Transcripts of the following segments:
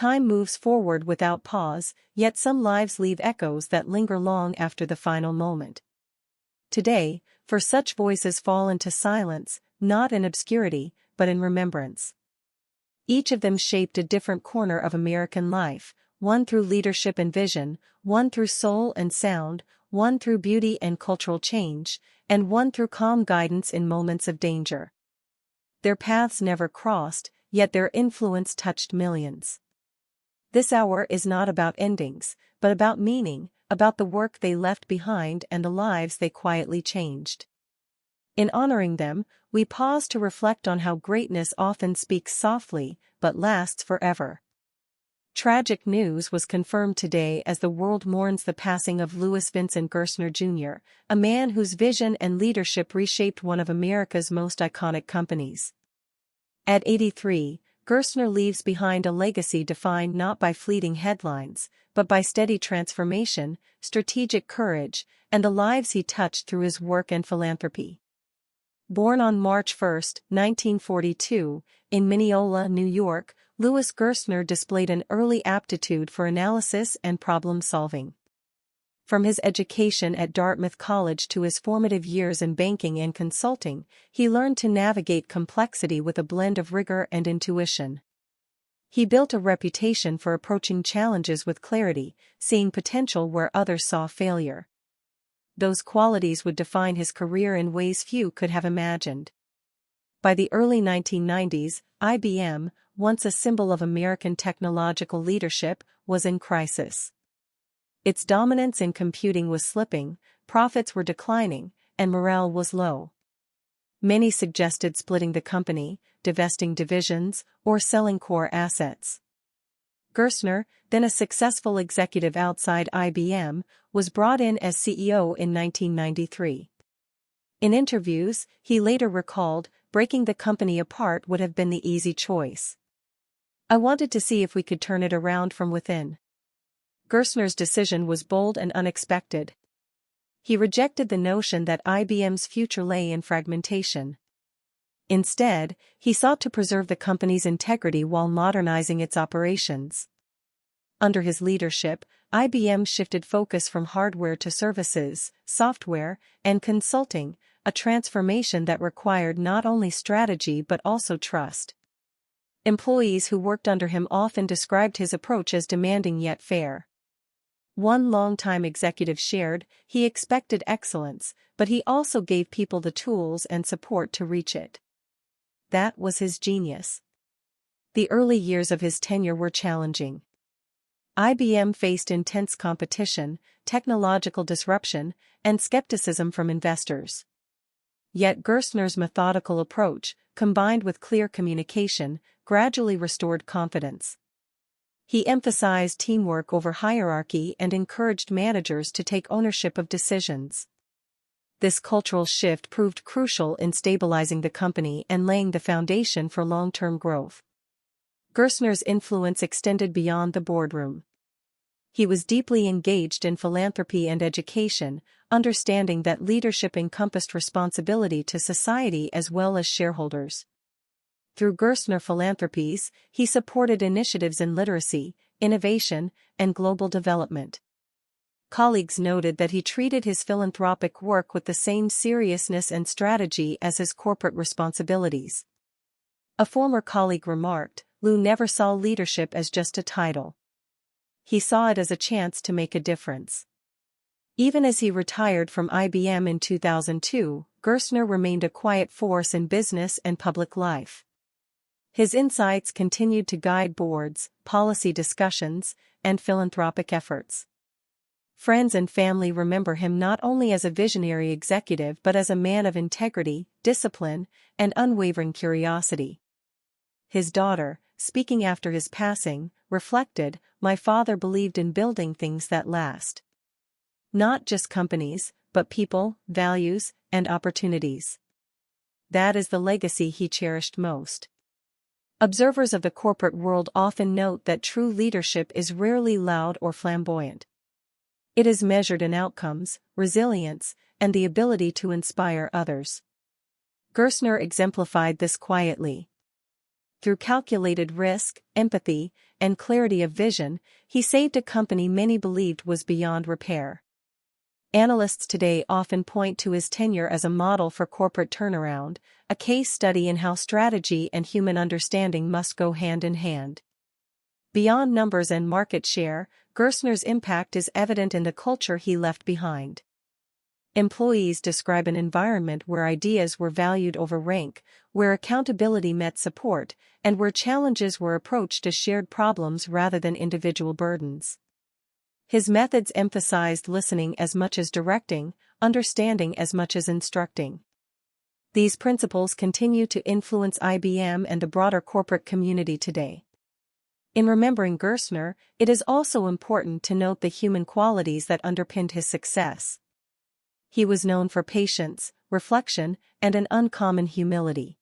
Time moves forward without pause, yet some lives leave echoes that linger long after the final moment. Today, for such voices fall into silence, not in obscurity, but in remembrance. Each of them shaped a different corner of American life, one through leadership and vision, one through soul and sound, one through beauty and cultural change, and one through calm guidance in moments of danger. Their paths never crossed, yet their influence touched millions. This hour is not about endings, but about meaning, about the work they left behind and the lives they quietly changed. In honoring them, we pause to reflect on how greatness often speaks softly, but lasts forever. Tragic news was confirmed today as the world mourns the passing of Louis Vincent Gerstner Jr., a man whose vision and leadership reshaped one of America's most iconic companies. At 83, Gerstner leaves behind a legacy defined not by fleeting headlines, but by steady transformation, strategic courage, and the lives he touched through his work and philanthropy. Born on March 1, 1942, in Mineola, New York, Louis Gerstner displayed an early aptitude for analysis and problem-solving. From his education at Dartmouth College to his formative years in banking and consulting, he learned to navigate complexity with a blend of rigor and intuition. He built a reputation for approaching challenges with clarity, seeing potential where others saw failure. Those qualities would define his career in ways few could have imagined. By the early 1990s, IBM, once a symbol of American technological leadership, was in crisis. Its dominance in computing was slipping, profits were declining, and morale was low. Many suggested splitting the company, divesting divisions, or selling core assets. Gerstner, then a successful executive outside IBM, was brought in as CEO in 1993. In interviews, he later recalled, breaking the company apart would have been the easy choice. I wanted to see if we could turn it around from within. Gerstner's decision was bold and unexpected. He rejected the notion that IBM's future lay in fragmentation. Instead, he sought to preserve the company's integrity while modernizing its operations. Under his leadership, IBM shifted focus from hardware to services, software, and consulting, a transformation that required not only strategy but also trust. Employees who worked under him often described his approach as demanding yet fair. One longtime executive shared, he expected excellence, but he also gave people the tools and support to reach it. That was his genius. The early years of his tenure were challenging. IBM faced intense competition, technological disruption, and skepticism from investors. Yet Gerstner's methodical approach, combined with clear communication, gradually restored confidence. He emphasized teamwork over hierarchy and encouraged managers to take ownership of decisions. This cultural shift proved crucial in stabilizing the company and laying the foundation for long-term growth. Gerstner's influence extended beyond the boardroom. He was deeply engaged in philanthropy and education, understanding that leadership encompassed responsibility to society as well as shareholders. Through Gerstner Philanthropies, he supported initiatives in literacy, innovation, and global development. Colleagues noted that he treated his philanthropic work with the same seriousness and strategy as his corporate responsibilities. A former colleague remarked, "Lou never saw leadership as just a title. He saw it as a chance to make a difference." Even as he retired from IBM in 2002, Gerstner remained a quiet force in business and public life. His insights continued to guide boards, policy discussions, and philanthropic efforts. Friends and family remember him not only as a visionary executive but as a man of integrity, discipline, and unwavering curiosity. His daughter, speaking after his passing, reflected, "My father believed in building things that last. Not just companies, but people, values, and opportunities. That is the legacy he cherished most." Observers of the corporate world often note that true leadership is rarely loud or flamboyant. It is measured in outcomes, resilience, and the ability to inspire others. Gerstner exemplified this quietly. through calculated risk, empathy, and clarity of vision, he saved a company many believed was beyond repair. Analysts today often point to his tenure as a model for corporate turnaround, a case study in how strategy and human understanding must go hand in hand. Beyond numbers and market share, Gerstner's impact is evident in the culture he left behind. Employees describe an environment where ideas were valued over rank, where accountability met support, and where challenges were approached as shared problems rather than individual burdens. His methods emphasized listening as much as directing, understanding as much as instructing. These principles continue to influence IBM and the broader corporate community today. In remembering Gerstner, it is also important to note the human qualities that underpinned his success. He was known for patience, reflection, and an uncommon humility.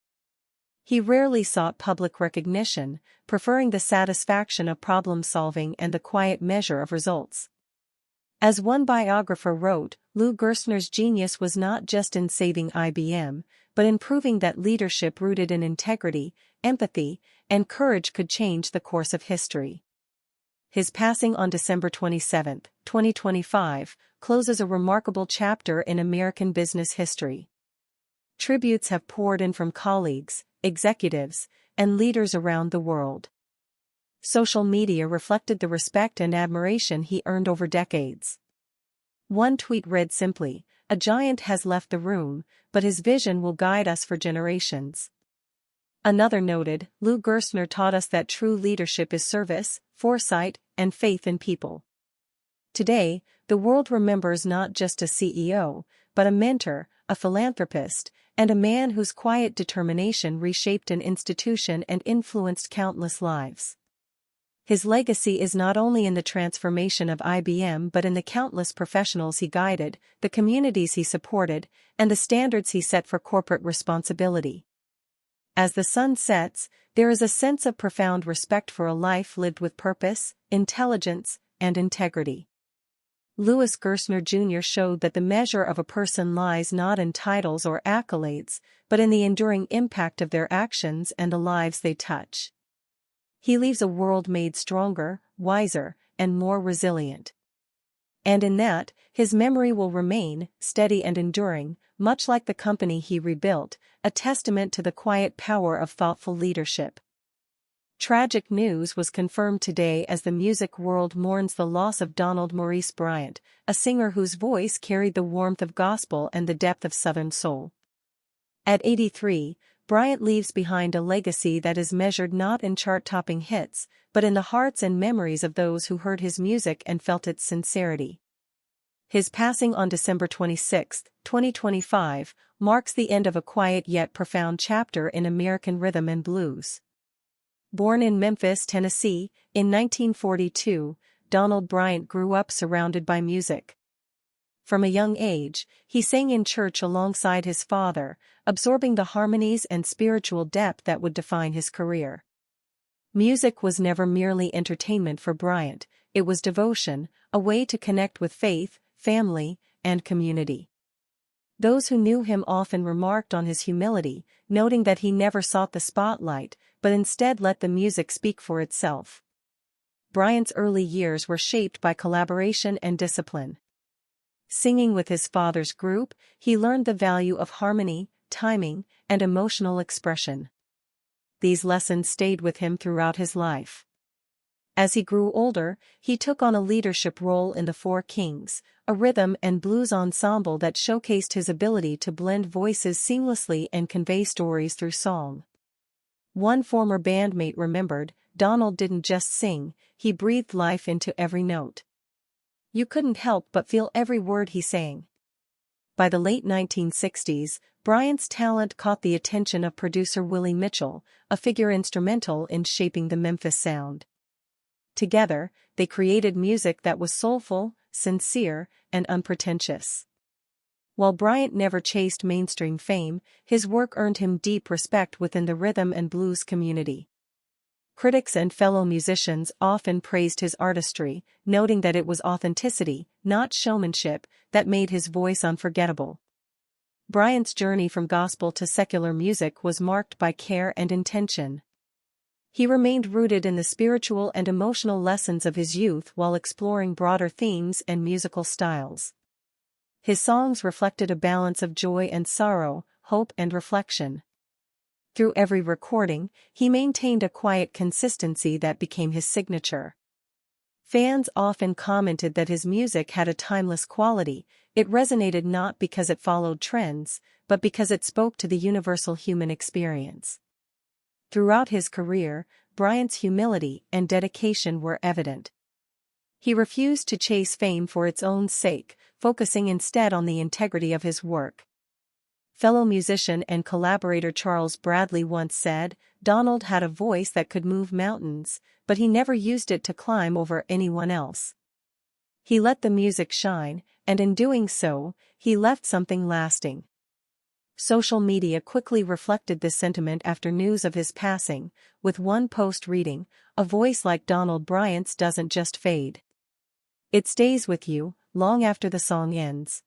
He rarely sought public recognition, preferring the satisfaction of problem-solving and the quiet measure of results. As one biographer wrote, Lou Gerstner's genius was not just in saving IBM, but in proving that leadership rooted in integrity, empathy, and courage could change the course of history. His passing on December 27, 2025, closes a remarkable chapter in American business history. Tributes have poured in from colleagues, executives, and leaders around the world. Social media reflected the respect and admiration he earned over decades. One tweet read simply, "A giant has left the room, but his vision will guide us for generations." Another noted, Lou Gerstner taught us that true leadership is service, foresight, and faith in people. Today, the world remembers not just a CEO, but a mentor, a philanthropist, and a man whose quiet determination reshaped an institution and influenced countless lives. His legacy is not only in the transformation of IBM but in the countless professionals he guided, the communities he supported, and the standards he set for corporate responsibility. As the sun sets, there is a sense of profound respect for a life lived with purpose, intelligence, and integrity. Louis Gerstner Jr. showed that the measure of a person lies not in titles or accolades, but in the enduring impact of their actions and the lives they touch. He leaves a world made stronger, wiser, and more resilient. And in that, his memory will remain, steady and enduring, much like the company he rebuilt, a testament to the quiet power of thoughtful leadership. Tragic news was confirmed today as the music world mourns the loss of Maurice Bryant, a singer whose voice carried the warmth of gospel and the depth of Southern soul. At 83, Bryant leaves behind a legacy that is measured not in chart-topping hits, but in the hearts and memories of those who heard his music and felt its sincerity. His passing on December 26, 2025, marks the end of a quiet yet profound chapter in American rhythm and blues. Born in Memphis, Tennessee, in 1942, Bryant grew up surrounded by music. From a young age, he sang in church alongside his father, absorbing the harmonies and spiritual depth that would define his career. Music was never merely entertainment for Bryant, it was devotion, a way to connect with faith, family, and community. Those who knew him often remarked on his humility, noting that he never sought the spotlight, but instead let the music speak for itself. Bryant's early years were shaped by collaboration and discipline. Singing with his father's group, he learned the value of harmony, timing, and emotional expression. These lessons stayed with him throughout his life. As he grew older, he took on a leadership role in the Four Kings, a rhythm and blues ensemble that showcased his ability to blend voices seamlessly and convey stories through song. One former bandmate remembered, "Donald didn't just sing, he breathed life into every note. You couldn't help but feel every word he sang." By the late 1960s, Bryant's talent caught the attention of producer Willie Mitchell, a figure instrumental in shaping the Memphis sound. Together, they created music that was soulful, sincere, and unpretentious. While Bryant never chased mainstream fame, his work earned him deep respect within the rhythm and blues community. Critics and fellow musicians often praised his artistry, noting that it was authenticity, not showmanship, that made his voice unforgettable. Bryant's journey from gospel to secular music was marked by care and intention. He remained rooted in the spiritual and emotional lessons of his youth while exploring broader themes and musical styles. His songs reflected a balance of joy and sorrow, hope and reflection. Through every recording, he maintained a quiet consistency that became his signature. Fans often commented that his music had a timeless quality. It resonated not because it followed trends, but because it spoke to the universal human experience. Throughout his career, Bryant's humility and dedication were evident. He refused to chase fame for its own sake, focusing instead on the integrity of his work. Fellow musician and collaborator Charles Bradley once said, "Donald had a voice that could move mountains, but he never used it to climb over anyone else. He let the music shine, and in doing so, he left something lasting." Social media quickly reflected this sentiment after news of his passing, with one post reading, "A voice like Donald Bryant's doesn't just fade. It stays with you, long after the song ends."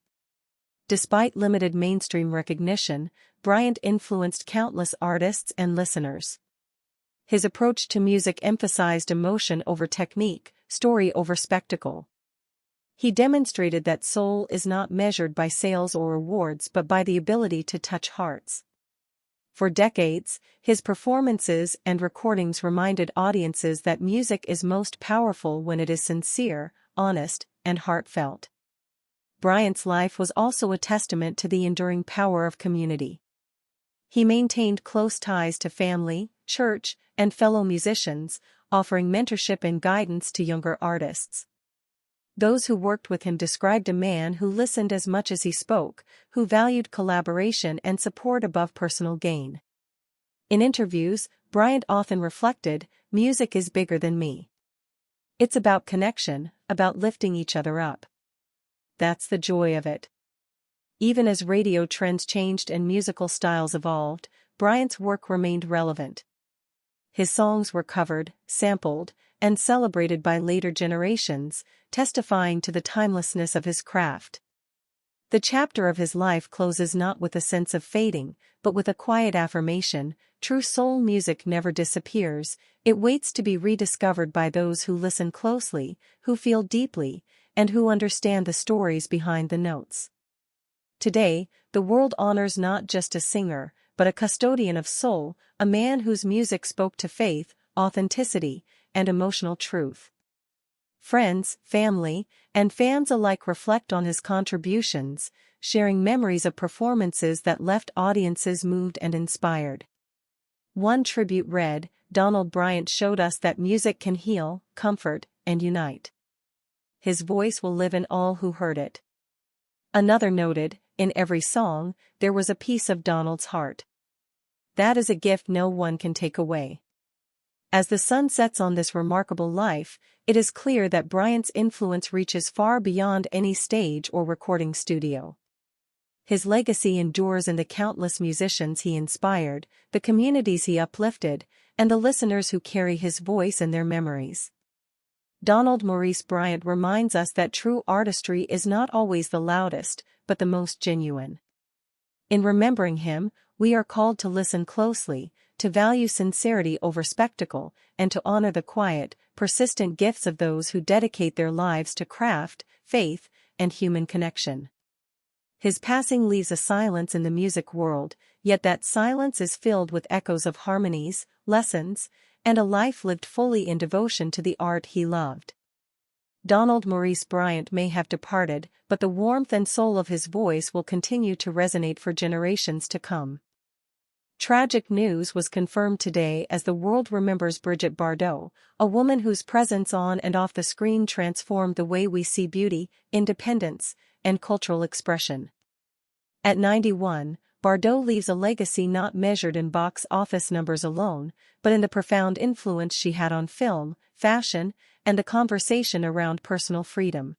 Despite limited mainstream recognition, Bryant influenced countless artists and listeners. His approach to music emphasized emotion over technique, story over spectacle. He demonstrated that soul is not measured by sales or awards but by the ability to touch hearts. For decades, his performances and recordings reminded audiences that music is most powerful when it is sincere, honest, and heartfelt. Bryant's life was also a testament to the enduring power of community. He maintained close ties to family, church, and fellow musicians, offering mentorship and guidance to younger artists. Those who worked with him described a man who listened as much as he spoke, who valued collaboration and support above personal gain. In interviews, Bryant often reflected, "Music is bigger than me. It's about connection, about lifting each other up. That's the joy of it." Even as radio trends changed and musical styles evolved, Bryant's work remained relevant. His songs were covered, sampled, and celebrated by later generations, testifying to the timelessness of his craft. The chapter of his life closes not with a sense of fading, but with a quiet affirmation: true soul music never disappears, it waits to be rediscovered by those who listen closely, who feel deeply, and who understand the stories behind the notes. Today, the world honors not just a singer, but a custodian of soul, a man whose music spoke to faith, authenticity, and emotional truth. Friends, family, and fans alike reflect on his contributions, sharing memories of performances that left audiences moved and inspired. One tribute read, "Donald Bryant showed us that music can heal, comfort, and unite. His voice will live in all who heard it." Another noted, "In every song, there was a piece of Donald's heart. That is a gift no one can take away." As the sun sets on this remarkable life, it is clear that Bryant's influence reaches far beyond any stage or recording studio. His legacy endures in the countless musicians he inspired, the communities he uplifted, and the listeners who carry his voice in their memories. Donald Maurice Bryant reminds us that true artistry is not always the loudest, but the most genuine. In remembering him, we are called to listen closely, to value sincerity over spectacle, and to honor the quiet, persistent gifts of those who dedicate their lives to craft, faith, and human connection. His passing leaves a silence in the music world, yet that silence is filled with echoes of harmonies, lessons, and a life lived fully in devotion to the art he loved. Donald Maurice Bryant may have departed, but the warmth and soul of his voice will continue to resonate for generations to come. Tragic news was confirmed today as the world remembers Brigitte Bardot, a woman whose presence on and off the screen transformed the way we see beauty, independence, and cultural expression. At 91, Bardot leaves a legacy not measured in box office numbers alone, but in the profound influence she had on film, fashion, and the conversation around personal freedom.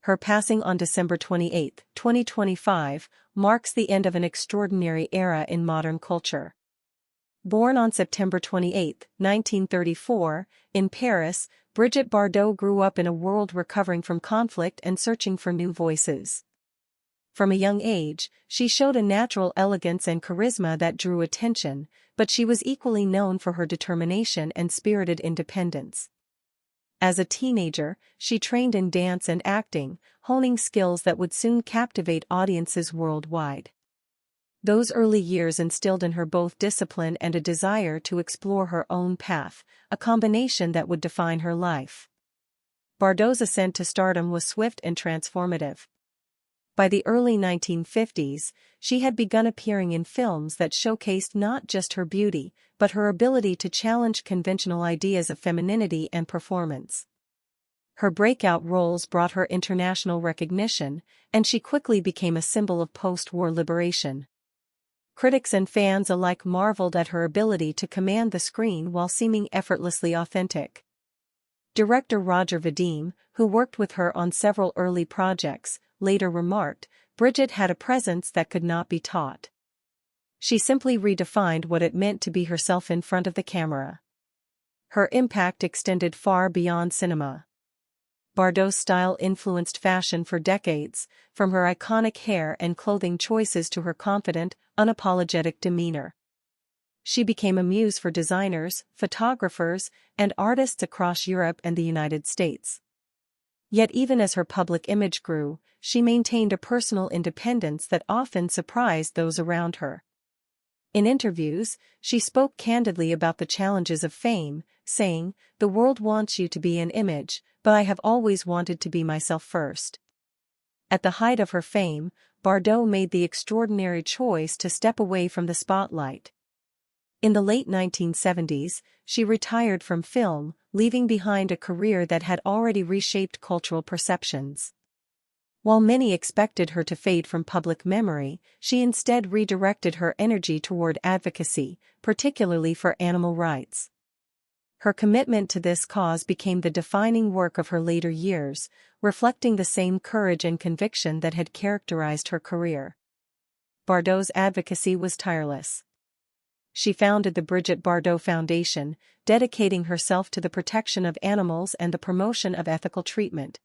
Her passing on December 28, 2025, marks the end of an extraordinary era in modern culture. Born on September 28, 1934, in Paris, Brigitte Bardot grew up in a world recovering from conflict and searching for new voices. From a young age, she showed a natural elegance and charisma that drew attention, but she was equally known for her determination and spirited independence. As a teenager, she trained in dance and acting, honing skills that would soon captivate audiences worldwide. Those early years instilled in her both discipline and a desire to explore her own path, a combination that would define her life. Bardot's ascent to stardom was swift and transformative. By the early 1950s, she had begun appearing in films that showcased not just her beauty, but her ability to challenge conventional ideas of femininity and performance. Her breakout roles brought her international recognition, and she quickly became a symbol of post-war liberation. Critics and fans alike marveled at her ability to command the screen while seeming effortlessly authentic. Director Roger Vadim, who worked with her on several early projects, later remarked, "Bridget had a presence that could not be taught. She simply redefined what it meant to be herself in front of the camera." Her impact extended far beyond cinema. Bardot's style influenced fashion for decades, from her iconic hair and clothing choices to her confident, unapologetic demeanor. She became a muse for designers, photographers, and artists across Europe and the United States. Yet even as her public image grew, she maintained a personal independence that often surprised those around her. In interviews, she spoke candidly about the challenges of fame, saying, "The world wants you to be an image, but I have always wanted to be myself first." At the height of her fame, Bardot made the extraordinary choice to step away from the spotlight. In the late 1970s, she retired from film, leaving behind a career that had already reshaped cultural perceptions. While many expected her to fade from public memory, she instead redirected her energy toward advocacy, particularly for animal rights. Her commitment to this cause became the defining work of her later years, reflecting the same courage and conviction that had characterized her career. Bardot's advocacy was tireless. She founded the Brigitte Bardot Foundation, dedicating herself to the protection of animals and the promotion of ethical treatment.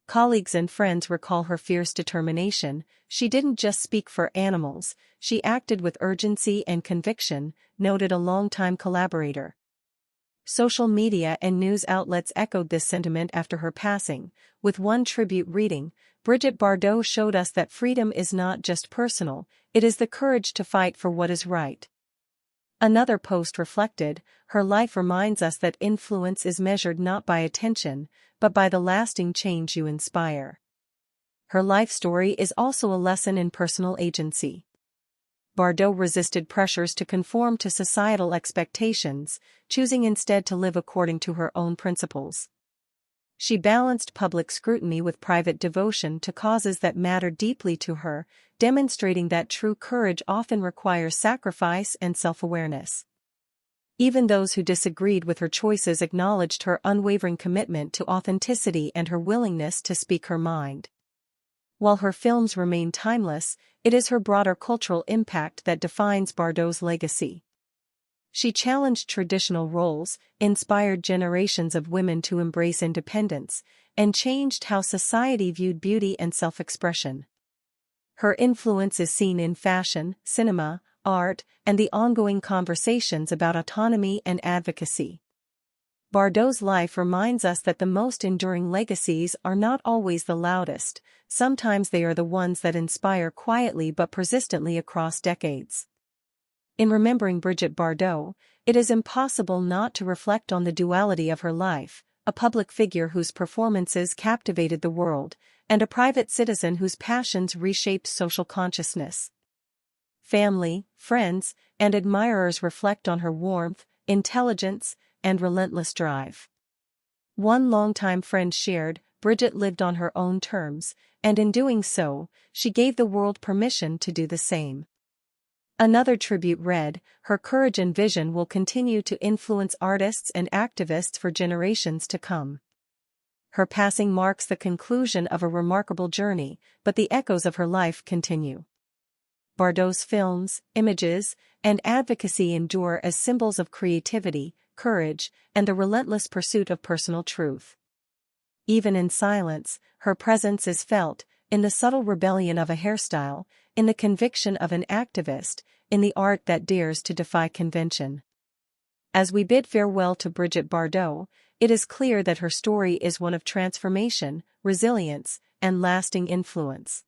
Colleagues and friends recall her fierce determination. "She didn't just speak for animals, she acted with urgency and conviction," noted a longtime collaborator. Social media and news outlets echoed this sentiment after her passing, with one tribute reading, "Brigitte Bardot showed us that freedom is not just personal, it is the courage to fight for what is right." Another post reflected, "Her life reminds us that influence is measured not by attention, but by the lasting change you inspire." Her life story is also a lesson in personal agency. Bardot resisted pressures to conform to societal expectations, choosing instead to live according to her own principles. She balanced public scrutiny with private devotion to causes that mattered deeply to her, demonstrating that true courage often requires sacrifice and self-awareness. Even those who disagreed with her choices acknowledged her unwavering commitment to authenticity and her willingness to speak her mind. While her films remain timeless, it is her broader cultural impact that defines Bardot's legacy. She challenged traditional roles, inspired generations of women to embrace independence, and changed how society viewed beauty and self-expression. Her influence is seen in fashion, cinema, art, and the ongoing conversations about autonomy and advocacy. Bardot's life reminds us that the most enduring legacies are not always the loudest, sometimes they are the ones that inspire quietly but persistently across decades. In remembering Brigitte Bardot, it is impossible not to reflect on the duality of her life, a public figure whose performances captivated the world, and a private citizen whose passions reshaped social consciousness. Family, friends, and admirers reflect on her warmth, intelligence, and relentless drive. One longtime friend shared, "Brigitte lived on her own terms, and in doing so, she gave the world permission to do the same." Another tribute read, "Her courage and vision will continue to influence artists and activists for generations to come." Her passing marks the conclusion of a remarkable journey, but the echoes of her life continue. Bardot's films, images, and advocacy endure as symbols of creativity, courage, and the relentless pursuit of personal truth. Even in silence, her presence is felt, in the subtle rebellion of a hairstyle, in the conviction of an activist, in the art that dares to defy convention. As we bid farewell to Brigitte Bardot, it is clear that her story is one of transformation, resilience, and lasting influence.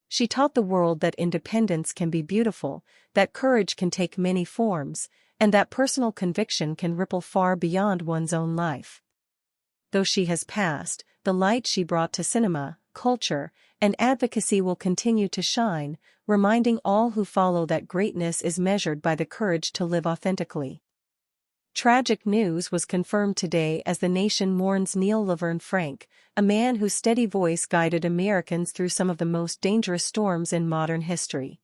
She taught the world that independence can be beautiful, that courage can take many forms, and that personal conviction can ripple far beyond one's own life. Though she has passed, the light she brought to cinema, culture, and advocacy will continue to shine, reminding all who follow that greatness is measured by the courage to live authentically. Tragic news was confirmed today as the nation mourns Neil Laverne Frank, a man whose steady voice guided Americans through some of the most dangerous storms in modern history.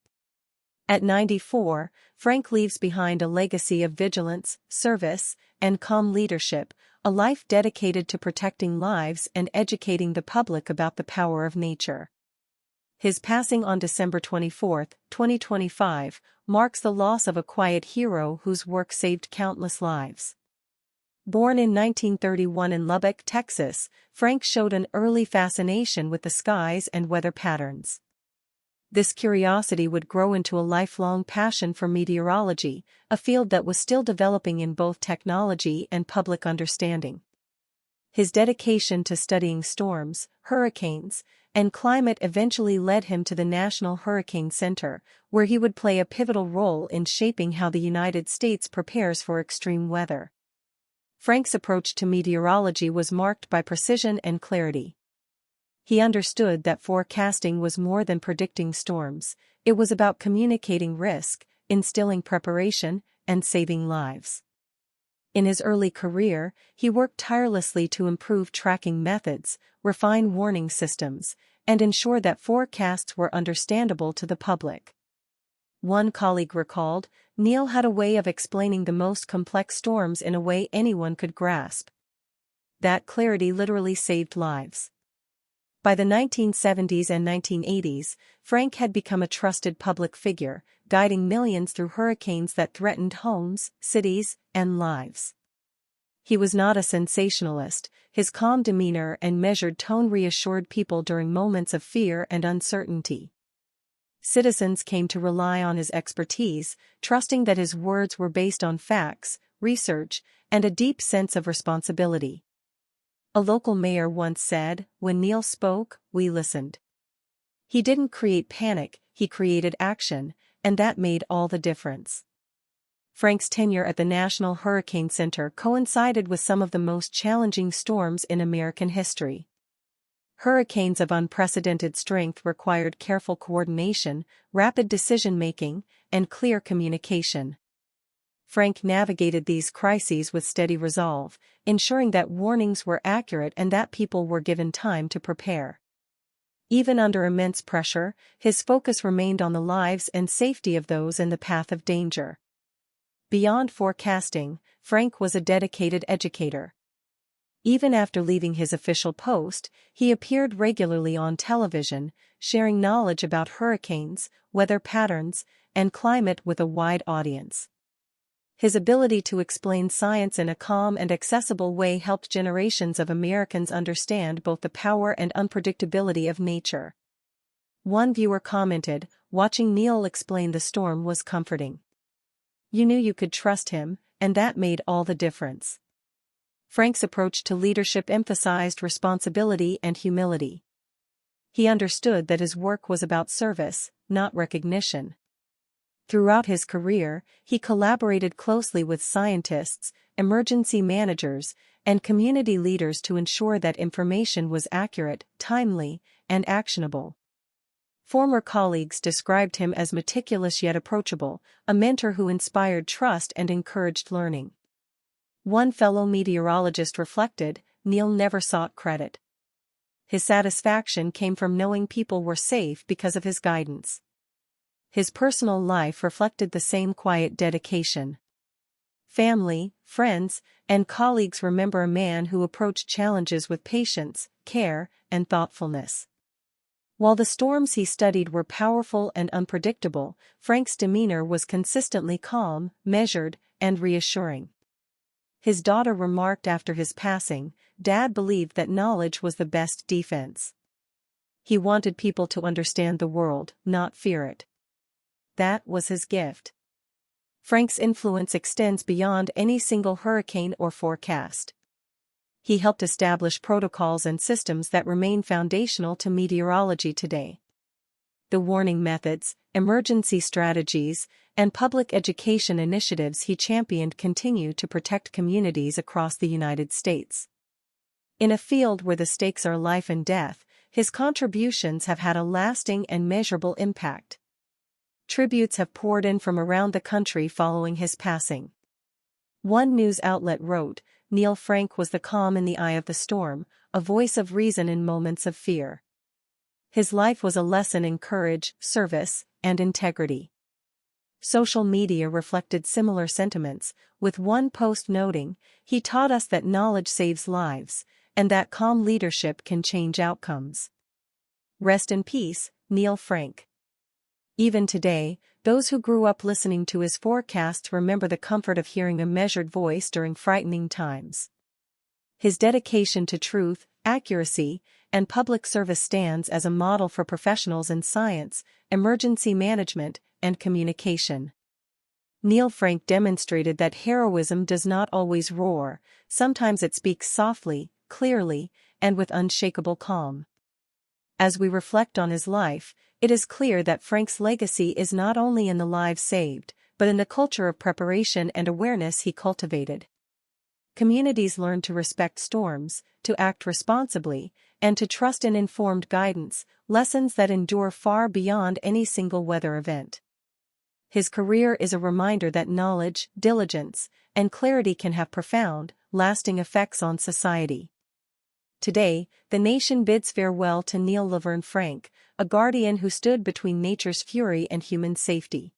At 94, Frank leaves behind a legacy of vigilance, service, and calm leadership, a life dedicated to protecting lives and educating the public about the power of nature. His passing on December 24, 2025, marks the loss of a quiet hero whose work saved countless lives. Born in 1931 in Lubbock, Texas, Frank showed an early fascination with the skies and weather patterns. This curiosity would grow into a lifelong passion for meteorology, a field that was still developing in both technology and public understanding. His dedication to studying storms, hurricanes, and climate eventually led him to the National Hurricane Center, where he would play a pivotal role in shaping how the United States prepares for extreme weather. Frank's approach to meteorology was marked by precision and clarity. He understood that forecasting was more than predicting storms, it was about communicating risk, instilling preparation, and saving lives. In his early career, he worked tirelessly to improve tracking methods, refine warning systems, and ensure that forecasts were understandable to the public. One colleague recalled, "Neil had a way of explaining the most complex storms in a way anyone could grasp. That clarity literally saved lives." By the 1970s and 1980s, Frank had become a trusted public figure, guiding millions through hurricanes that threatened homes, cities, and lives. He was not a sensationalist, his calm demeanor and measured tone reassured people during moments of fear and uncertainty. Citizens came to rely on his expertise, trusting that his words were based on facts, research, and a deep sense of responsibility. A local mayor once said, "When Neil spoke, we listened. He didn't create panic, he created action, and that made all the difference." Frank's tenure at the National Hurricane Center coincided with some of the most challenging storms in American history. Hurricanes of unprecedented strength required careful coordination, rapid decision-making, and clear communication. Frank navigated these crises with steady resolve, ensuring that warnings were accurate and that people were given time to prepare. Even under immense pressure, his focus remained on the lives and safety of those in the path of danger. Beyond forecasting, Frank was a dedicated educator. Even after leaving his official post, he appeared regularly on television, sharing knowledge about hurricanes, weather patterns, and climate with a wide audience. His ability to explain science in a calm and accessible way helped generations of Americans understand both the power and unpredictability of nature. One viewer commented, "Watching Neil explain the storm was comforting. You knew you could trust him, and that made all the difference." Frank's approach to leadership emphasized responsibility and humility. He understood that his work was about service, not recognition. Throughout his career, he collaborated closely with scientists, emergency managers, and community leaders to ensure that information was accurate, timely, and actionable. Former colleagues described him as meticulous yet approachable, a mentor who inspired trust and encouraged learning. One fellow meteorologist reflected, "Neil never sought credit. His satisfaction came from knowing people were safe because of his guidance." His personal life reflected the same quiet dedication. Family, friends, and colleagues remember a man who approached challenges with patience, care, and thoughtfulness. While the storms he studied were powerful and unpredictable, Frank's demeanor was consistently calm, measured, and reassuring. His daughter remarked after his passing, "Dad believed that knowledge was the best defense." He wanted people to understand the world, not fear it. That was his gift. Frank's influence extends beyond any single hurricane or forecast. He helped establish protocols and systems that remain foundational to meteorology today. The warning methods, emergency strategies, and public education initiatives he championed continue to protect communities across the United States. In a field where the stakes are life and death, his contributions have had a lasting and measurable impact. Tributes have poured in from around the country following his passing. One news outlet wrote, "Neil Frank was the calm in the eye of the storm, a voice of reason in moments of fear." His life was a lesson in courage, service, and integrity. Social media reflected similar sentiments, with one post noting, "He taught us that knowledge saves lives, and that calm leadership can change outcomes." Rest in peace, Neil Frank. Even today, those who grew up listening to his forecasts remember the comfort of hearing a measured voice during frightening times. His dedication to truth, accuracy, and public service stands as a model for professionals in science, emergency management, and communication. Neil Frank demonstrated that heroism does not always roar, sometimes it speaks softly, clearly, and with unshakable calm. As we reflect on his life, it is clear that Frank's legacy is not only in the lives saved, but in the culture of preparation and awareness he cultivated. Communities learned to respect storms, to act responsibly, and to trust in informed guidance, lessons that endure far beyond any single weather event. His career is a reminder that knowledge, diligence, and clarity can have profound, lasting effects on society. Today, the nation bids farewell to Neil Laverne Frank, a guardian who stood between nature's fury and human safety.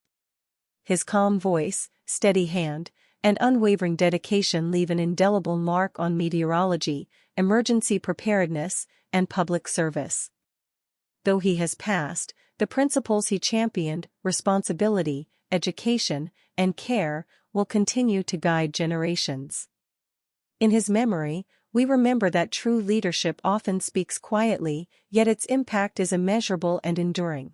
His calm voice, steady hand, and unwavering dedication leave an indelible mark on meteorology, emergency preparedness, and public service. Though he has passed, the principles he championed, responsibility, education, and care, will continue to guide generations. In his memory, we remember that true leadership often speaks quietly, yet its impact is immeasurable and enduring.